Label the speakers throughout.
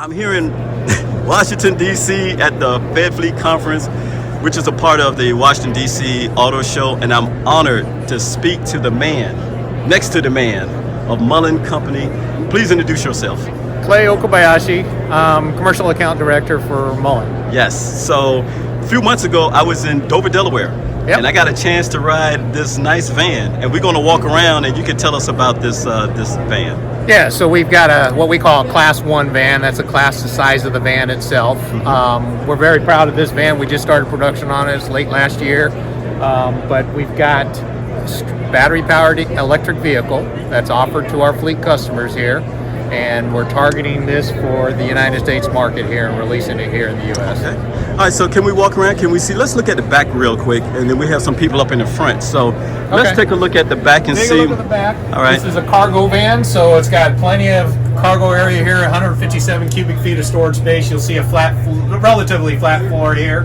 Speaker 1: I'm here in Washington, D.C. at the Fed Fleet Conference, which is a part of the Washington, D.C. Auto Show, and I'm honored to speak to the man, next to the man, of Mullen Company. Please introduce yourself.
Speaker 2: Clay Okabayashi, Commercial Account Director for Mullen.
Speaker 1: Yes, so a few months ago, I was in Dover, Delaware, and I got a chance to ride this nice van, and we're gonna walk around and you can tell us about this van.
Speaker 2: Yeah, so we've got what we call a Class 1 van. That's a class the size of the van itself. We're very proud of this van. We just started production on it. It's late last year. But we've got a battery-powered electric vehicle that's offered to our fleet customers here. And we're targeting this for the United States market here and releasing it here in the U.S.
Speaker 1: Okay. All right, so can we walk around? Can we see? Let's look at the back real quick, and then we have some people up in the front. So let's take a look at the back and see.
Speaker 2: Take a look at the back.
Speaker 1: All right.
Speaker 2: This is a cargo van, so it's got plenty of cargo area here, 157 cubic feet of storage space. You'll see a relatively flat floor here,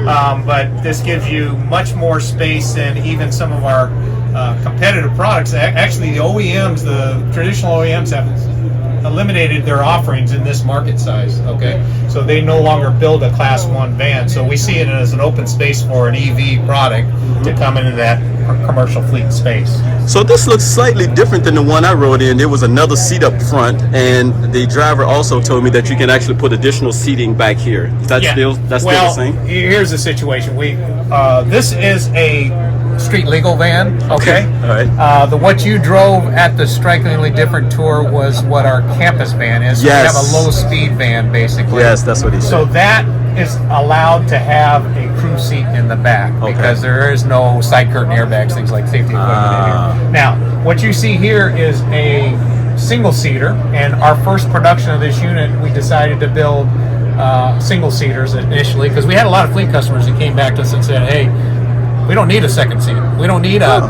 Speaker 2: but this gives you much more space than even some of our competitive products. Actually, the OEMs, the traditional OEMs have eliminated their offerings in this market size. Okay, so they no longer build a Class 1 van, so we see it as an open space for an EV product to come into that commercial fleet space.
Speaker 1: So this looks slightly different than the one I rode in. There was another seat up front, and the driver also told me that you can actually put additional seating back here. Is that still the same?
Speaker 2: Here's the situation. This is a street legal van. Okay.
Speaker 1: All right.
Speaker 2: What you drove at the Strikingly Different tour was what our campus van is. So
Speaker 1: yes.
Speaker 2: We have a low speed van basically.
Speaker 1: Yes, that's what he said.
Speaker 2: So that is allowed to have a crew seat in the back because there is no side curtain airbags, things like safety equipment in here. Now, what you see here is a single seater, and our first production of this unit, we decided to build single seaters initially because we had a lot of fleet customers that came back to us and said, hey, we don't need a second seat. We don't need a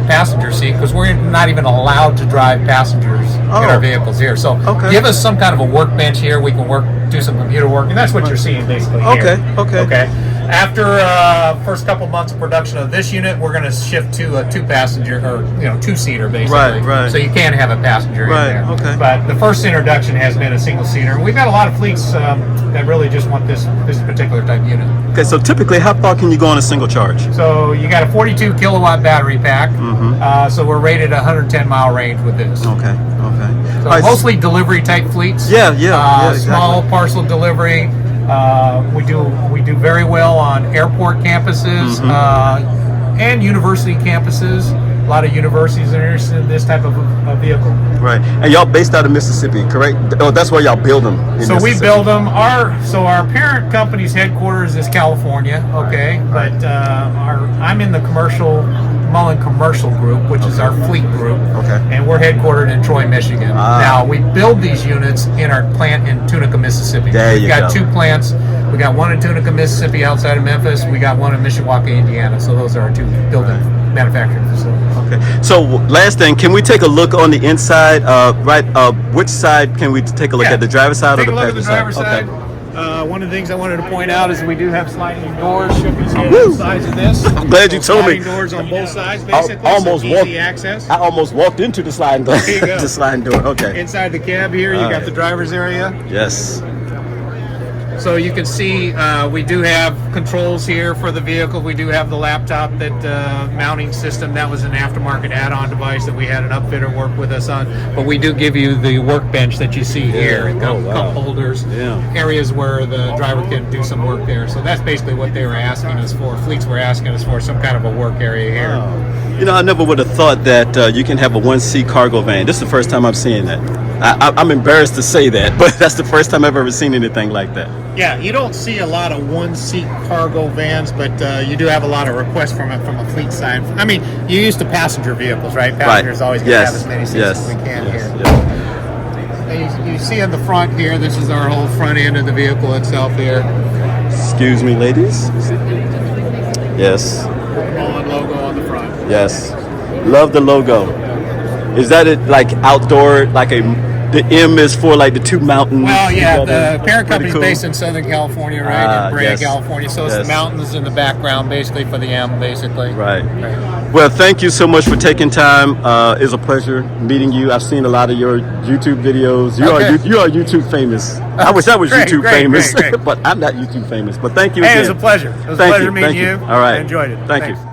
Speaker 2: passenger seat because we're not even allowed to drive passengers in our vehicles here. So give us some kind of a workbench here. We can do some computer work, and that's what you're seeing basically here. Okay. After first couple months of production of this unit, we're going to shift to a two-passenger or two-seater basically.
Speaker 1: Right.
Speaker 2: So you can have a passenger in there.
Speaker 1: Okay.
Speaker 2: But the first introduction has been a single-seater, and we've got a lot of fleets that really just want this particular type unit.
Speaker 1: Okay, so typically, how far can you go on a single charge?
Speaker 2: So you got a 42 kilowatt battery pack. So we're rated 110-mile range with this.
Speaker 1: Okay.
Speaker 2: So mostly delivery type fleets.
Speaker 1: Yeah,
Speaker 2: small parcel delivery. We do very well on airport campuses and university campuses. A lot of universities are interested in this type of a vehicle.
Speaker 1: Right, and y'all based out of Mississippi, correct? Oh, that's where y'all build them.
Speaker 2: So we build them. Our parent company's headquarters is California. Okay, but I'm in the Mullen Commercial Group, which is our fleet group.
Speaker 1: Okay,
Speaker 2: and we're headquartered in Troy, Michigan. Now we build these units in our plant in Tunica, Mississippi.
Speaker 1: We've
Speaker 2: got two plants. We got one in Tunica, Mississippi, outside of Memphis. We got one in Mishawaka, Indiana. So those are our two building manufacturing facilities.
Speaker 1: Okay. So last thing, can we take a look on the inside? Which side can we take a look at? The driver's side or the passenger side?
Speaker 2: Okay. One of the things I wanted to point out is we do have sliding doors. Should be the size of this.
Speaker 1: I'm glad you told me.
Speaker 2: Sliding doors on both sides, basically. Easy access.
Speaker 1: I almost walked into the sliding door.
Speaker 2: There you go.
Speaker 1: The sliding door. Okay.
Speaker 2: Inside the cab here, you got the driver's area.
Speaker 1: Yes.
Speaker 2: So you can see we do have controls here for the vehicle. We do have the laptop mounting system. That was an aftermarket add-on device that we had an upfitter work with us on. But we do give you the workbench that you see here. Cup holders, areas where the driver can do some work there. So that's basically what they were asking us for. Fleets were asking us for some kind of a work area here.
Speaker 1: You know, I never would have thought that you can have a one-seat cargo van. This is the first time I'm seeing that. I'm embarrassed to say that, but that's the first time I've ever seen anything like that.
Speaker 2: Yeah, you don't see a lot of one-seat cargo vans, but you do have a lot of requests from a fleet side. I mean, you're used to passenger vehicles, right? Passengers always going to have as many seats as we can here. You see in the front here, this is our whole front end of the vehicle itself here.
Speaker 1: Excuse me, ladies. Yes.
Speaker 2: Mullen logo on the front.
Speaker 1: Yes. Love the logo. Is that it, like outdoor, like a the M is for like the two mountains.
Speaker 2: Well, yeah,
Speaker 1: together.
Speaker 2: the parent company is
Speaker 1: Cool.
Speaker 2: based in Southern California, right? In Brea,
Speaker 1: Yes.
Speaker 2: California. So it's
Speaker 1: Yes.
Speaker 2: the mountains in the background, basically, for the M, basically.
Speaker 1: Right. Well, thank you so much for taking time. It's a pleasure meeting you. I've seen a lot of your YouTube videos. You are YouTube famous. I wish I was YouTube famous,
Speaker 2: great.
Speaker 1: but I'm not YouTube famous. But thank you
Speaker 2: Hey,
Speaker 1: again.
Speaker 2: it was a pleasure. It was a pleasure meeting you.
Speaker 1: All right.
Speaker 2: I enjoyed it.
Speaker 1: Thank
Speaker 2: Thanks.
Speaker 1: you.